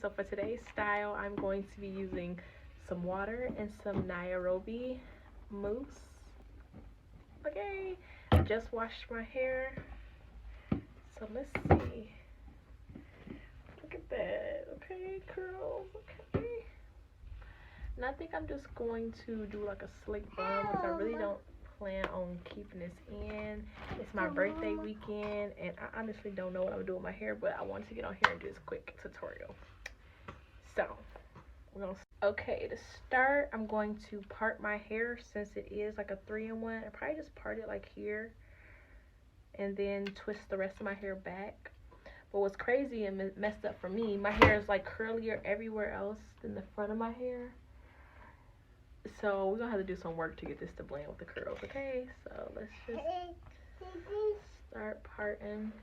So for today's style, I'm going to be using some water and some Naobi Mousse. Okay, I just washed my hair. So let's see. Look at that. Okay, curls. Okay. And I think I'm just going to do like a slick bun because I really don't plan on keeping this in. It's my birthday weekend and I honestly don't know what I'm doing with my hair, but I wanted to get on here and do this quick tutorial. So okay, to start, I'm going to part my hair since it is like a 3-in-1. I probably just part it like here and then twist the rest of my hair back. But what's crazy and messed up for me, my hair is like curlier everywhere else than the front of my hair. So we're gonna have to do some work to get this to blend with the curls, okay? So let's just start parting.